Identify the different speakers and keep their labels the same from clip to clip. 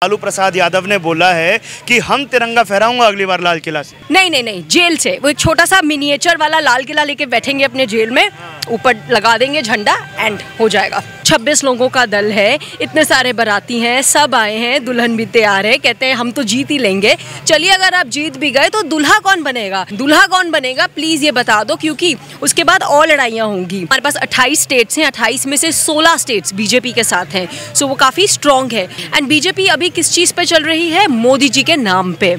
Speaker 1: लालू प्रसाद यादव ने बोला है कि हम तिरंगा फहराऊंगा अगली बार लाल किला से।
Speaker 2: नहीं, जेल से वो छोटा सा मिनिएचर वाला लाल किला लेके बैठेंगे अपने जेल में, ऊपर लगा देंगे झंडा एंड हो जाएगा। 26 लोगों का दल है, इतने सारे बाराती हैं, सब आए हैं, दुल्हन भी तैयार है, कहते हैं हम तो जीत ही लेंगे। चलिए अगर आप जीत भी गए तो दूल्हा कौन बनेगा? दूल्हा कौन बनेगा प्लीज ये बता दो, क्योंकि उसके बाद और लड़ाइयाँ होंगी। हमारे पास 28 स्टेट्स हैं, 28 में से 16 स्टेट्स बीजेपी के साथ हैं, सो वो काफी स्ट्रॉन्ग है। एंड बीजेपी अभी किस चीज पे चल रही है? मोदी जी के नाम पे।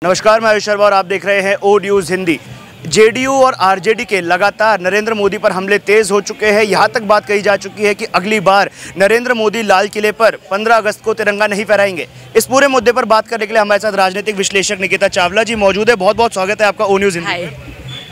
Speaker 1: नमस्कार, मैं आयुष शर्मा और आप देख रहे हैं ओ न्यूज़ हिंदी। जेडीयू और आरजेडी के लगातार नरेंद्र मोदी पर हमले तेज हो चुके हैं। यहां तक बात कही जा चुकी है कि अगली बार नरेंद्र मोदी लाल किले पर 15 अगस्त को तिरंगा नहीं फहराएंगे। इस पूरे मुद्दे पर बात करने के लिए हमारे साथ राजनीतिक विश्लेषक निकिता चावला जी मौजूद है। बहुत बहुत स्वागत है आपका ओ न्यूज़ हिंदी।
Speaker 2: हाय,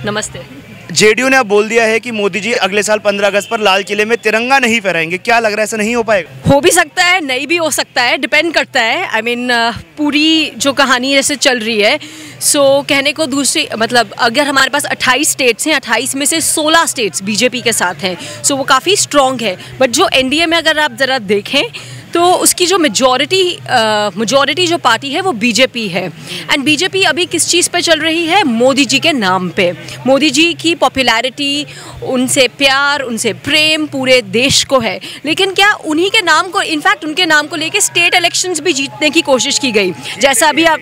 Speaker 2: नमस्ते।
Speaker 1: जेडीयू ने अब बोल दिया है कि मोदी जी अगले साल 15 अगस्त पर लाल किले में तिरंगा नहीं फहराएंगे। क्या लग रहा है, ऐसा नहीं हो पाएगा?
Speaker 2: हो भी सकता है, नहीं भी हो सकता है, डिपेंड करता है। आई मीन पूरी जो कहानी जैसे चल रही है, सो कहने को दूसरी मतलब अगर हमारे पास 28 स्टेट्स हैं, 28 में से 16 स्टेट्स बीजेपी के साथ हैं, सो वो काफ़ी स्ट्रॉन्ग है। बट जो एनडीए में अगर आप ज़रा देखें तो उसकी जो मेजॉरिटी जो पार्टी है वो बीजेपी है। एंड बीजेपी अभी किस चीज़ पे चल रही है? मोदी जी के नाम पे। मोदी जी की पॉपुलैरिटी, उनसे प्यार, उनसे प्रेम पूरे देश को है। लेकिन क्या उन्हीं के नाम को, इनफैक्ट उनके नाम को लेके स्टेट इलेक्शंस भी जीतने की कोशिश की गई, जैसा अभी आप,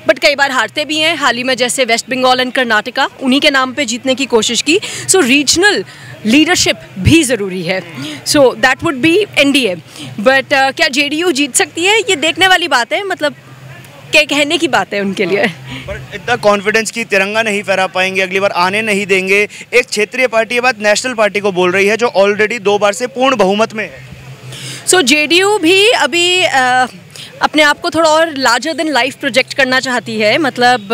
Speaker 2: बट कई बार हारते भी हैं। हाल ही में जैसे वेस्ट बंगाल एंड कर्नाटका, उन्हीं के नाम पे जीतने की कोशिश की। सो रीजनल लीडरशिप भी ज़रूरी है। So that would be NDA. But क्या जेडीयू जीत सकती है? ये देखने वाली बात है, मतलब क्या कहने की बात है उनके लिए।
Speaker 1: पर इतना कॉन्फिडेंस की तिरंगा नहीं फहरा पाएंगे, अगली बार आने नहीं देंगे। एक क्षेत्रीय पार्टी ये बात नेशनल पार्टी को बोल रही है, जो ऑलरेडी 2 बार से पूर्ण बहुमत में है।
Speaker 2: सो जेडीयू भी अभी अपने आप को थोड़ा और लार्जर देन लाइफ प्रोजेक्ट करना चाहती है। मतलब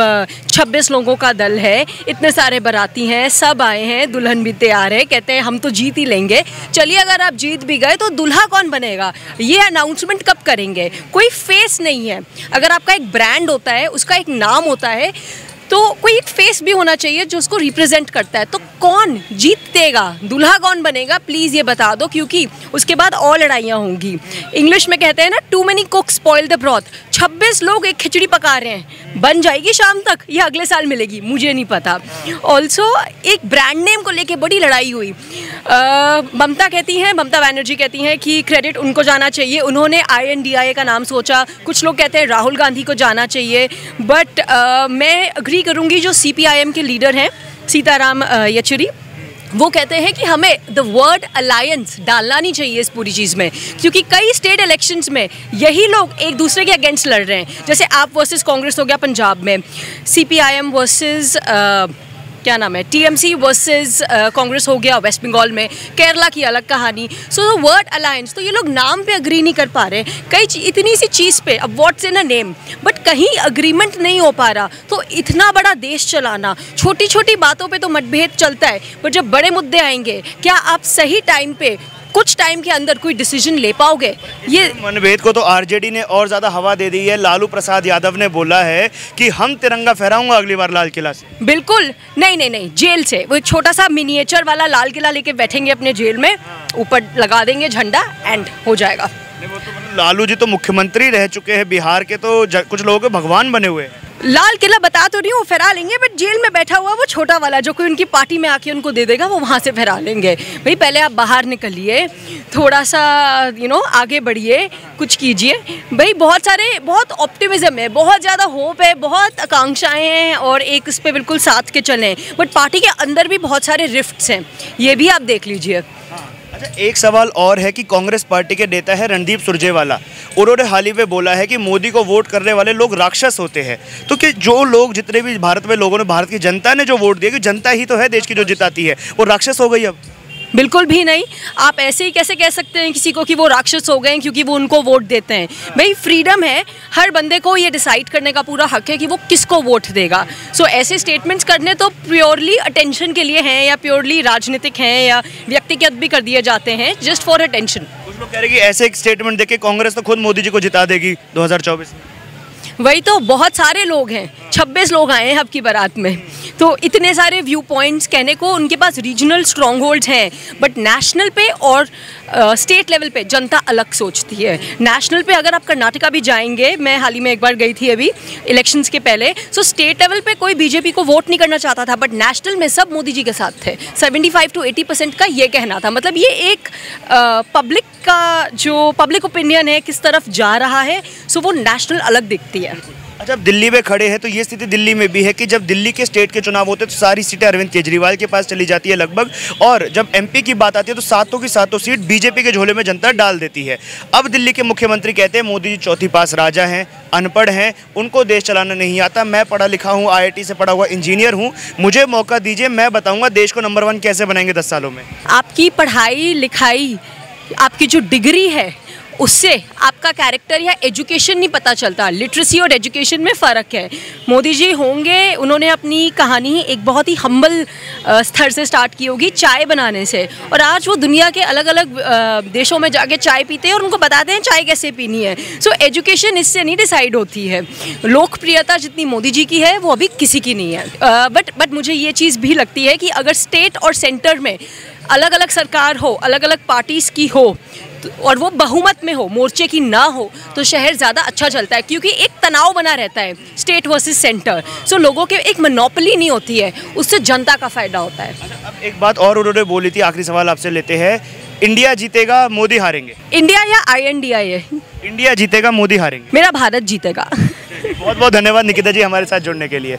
Speaker 2: 26 लोगों का दल है, इतने सारे बाराती हैं, सब आए हैं, दुल्हन भी तैयार है, कहते हैं हम तो जीत ही लेंगे। चलिए अगर आप जीत भी गए तो दूल्हा कौन बनेगा? ये अनाउंसमेंट कब करेंगे? कोई फेस नहीं है। अगर आपका एक ब्रांड होता है, उसका एक नाम होता है, तो कोई एक फेस भी होना चाहिए जो उसको रिप्रेजेंट करता है। तो कौन जीतेगा? दूल्हा कौन बनेगा प्लीज़ ये बता दो, क्योंकि उसके बाद और लड़ाइयाँ होंगी। इंग्लिश में कहते हैं ना, too many cooks spoil the broth. 26 लोग एक खिचड़ी पका रहे हैं, बन जाएगी शाम तक या अगले साल मिलेगी, मुझे नहीं पता। ऑल्सो एक ब्रांड नेम को लेके बड़ी लड़ाई हुई। ममता बनर्जी कहती हैं कि क्रेडिट उनको जाना चाहिए, उन्होंने INDIA का नाम सोचा। कुछ लोग कहते हैं राहुल गांधी को जाना चाहिए। बट मैं अग्री करूंगी, जो CPIM के लीडर हैं सीताराम येचुरी, वो कहते हैं कि हमें द वर्ड अलायंस डालना नहीं चाहिए इस पूरी चीज़ में, क्योंकि कई स्टेट इलेक्शंस में यही लोग एक दूसरे के अगेंस्ट लड़ रहे हैं। जैसे आप वर्सेस कांग्रेस हो गया पंजाब में, CPIM वर्सेस क्या नाम है, TMC वर्सेस कांग्रेस हो गया वेस्ट बंगाल में, केरला की अलग कहानी। सो वर्ड अलायंस, तो ये लोग नाम पे अग्री नहीं कर पा रहे। इतनी सी चीज़ पे, अब what's in a name, but कहीं अग्रीमेंट नहीं हो पा रहा। तो इतना बड़ा देश चलाना, छोटी छोटी बातों पे तो मतभेद चलता है, पर जब बड़े मुद्दे आएंगे, क्या आप सही टाइम पे, कुछ टाइम के अंदर कोई डिसीजन ले पाओगे? ये
Speaker 1: मनभेद को तो आरजेडी ने और ज़्यादा हवा दे दी है। लालू प्रसाद यादव ने बोला है कि हम तिरंगा फहराऊंगा अगली बार लाल किला से।
Speaker 2: बिल्कुल नहीं, जेल से वो छोटा सा मिनिएचर वाला लाल किला लेके बैठेंगे अपने जेल में, ऊपर लगा देंगे झंडा एंड हो जाएगा।
Speaker 1: लालू जी तो मुख्यमंत्री रह चुके हैं बिहार के, तो कुछ लोगों के भगवान बने हुए हैं।
Speaker 2: लाल किला बता तो रही हूँ, फहरा लेंगे, बट जेल में बैठा हुआ वो छोटा वाला जो कोई उनकी पार्टी में आके उनको दे देगा, वो वहाँ से फहरा लेंगे। भाई पहले आप बाहर निकलिए, थोड़ा सा आगे बढ़िए, कुछ कीजिए। भाई बहुत ऑप्टिमिज्म है, बहुत ज़्यादा होप है, बहुत आकांक्षाएं हैं, और एक इस पे बिल्कुल साथ के चलें। बट पार्टी के अंदर भी बहुत सारे रिफ्ट्स हैं, ये भी आप देख लीजिए।
Speaker 1: अच्छा, एक सवाल और है कि कांग्रेस पार्टी के नेता है रणदीप सुरजेवाला, उन्होंने हाल ही में बोला है कि मोदी को वोट करने वाले लोग राक्षस होते हैं। तो कि जो लोग, जितने भी भारत में लोगों ने, भारत की जनता ने जो वोट दिया, कि जनता ही तो है देश की जो जिताती है, वो राक्षस हो गई अब?
Speaker 2: बिल्कुल भी नहीं। आप ऐसे ही कैसे कह सकते हैं किसी को कि वो राक्षस हो गए क्योंकि वो उनको वोट देते हैं? भाई फ्रीडम है, हर बंदे को ये डिसाइड करने का पूरा हक है कि वो किसको वोट देगा। सो ऐसे स्टेटमेंट्स करने तो प्योरली अटेंशन के लिए हैं, या प्योरली राजनीतिक हैं, या व्यक्तिगत भी कर दिए जाते हैं जस्ट फॉर अटेंशन।
Speaker 1: कुछ लोग कह रहे हैं कि ऐसे स्टेटमेंट देके कांग्रेस तो खुद मोदी जी को जिता देगी 2024 में।
Speaker 2: वही तो, बहुत सारे लोग हैं, 26 लोग आए हैं अब की बारात में, तो इतने सारे व्यू पॉइंट्स, कहने को उनके पास रीजनल स्ट्रॉन्ग होल्ड्स हैं, बट नेशनल पे और स्टेट लेवल पे जनता अलग सोचती है। नेशनल पे अगर आप कर्नाटका भी जाएंगे, मैं हाल ही में एक बार गई थी अभी इलेक्शंस के पहले, सो स्टेट लेवल पे कोई बीजेपी को वोट नहीं करना चाहता था, बट नेशनल में सब मोदी जी के साथ थे। 75 to 80% का ये कहना था। मतलब ये एक पब्लिक का जो पब्लिक ओपिनियन है किस तरफ जा रहा है, सो वो नेशनल अलग दिखती है।
Speaker 1: अच्छा, अब दिल्ली में खड़े हैं तो ये स्थिति दिल्ली में भी है कि जब दिल्ली के स्टेट के चुनाव होते हैं तो सारी सीटें अरविंद केजरीवाल के पास चली जाती है लगभग, और जब एमपी की बात आती है तो सातों की सातों सीट बीजेपी के झोले में जनता डाल देती है। अब दिल्ली के मुख्यमंत्री कहते हैं मोदी जी चौथी पास राजा हैं, अनपढ़ हैं, उनको देश चलाना नहीं आता। मैं पढ़ा लिखा हूँ, IIT से पढ़ा हुआ इंजीनियर हूँ, मुझे मौका दीजिए, मैं बताऊँगा देश को नंबर 1 कैसे बनाएंगे 10 सालों में।
Speaker 2: आपकी पढ़ाई लिखाई, आपकी जो डिग्री है, उससे आपका कैरेक्टर या एजुकेशन नहीं पता चलता। लिटरेसी और एजुकेशन में फ़र्क है। मोदी जी होंगे, उन्होंने अपनी कहानी एक बहुत ही हम्बल स्तर से स्टार्ट की होगी, चाय बनाने से, और आज वो दुनिया के अलग अलग देशों में जाके चाय पीते हैं और उनको बताते हैं चाय कैसे पीनी है। सो एजुकेशन इससे नहीं डिसाइड होती है। लोकप्रियता जितनी मोदी जी की है वो अभी किसी की नहीं है। बट मुझे ये चीज़ भी लगती है कि अगर स्टेट और सेंटर में अलग अलग सरकार हो, अलग अलग पार्टीज़ की हो, और वो बहुमत में हो, मोर्चे की ना हो, तो शहर ज़्यादा अच्छा चलता है, क्योंकि एक तनाव बना रहता है स्टेट वर्सेस सेंटर। सो लोगों के एक मोनोपोली नहीं होती है, उससे जनता का फ़ायदा होता है।
Speaker 1: अब एक बात और उन्होंने बोली थी, आखिरी सवाल आपसे लेते हैं, इंडिया जीतेगा मोदी हारेंगे।
Speaker 2: इंडिया या INDIA है?
Speaker 1: इंडिया जीतेगा मोदी हारेंगे।
Speaker 2: मेरा भारत जीतेगा।
Speaker 1: बहुत बहुत धन्यवाद निकिता जी हमारे साथ जुड़ने के लिए।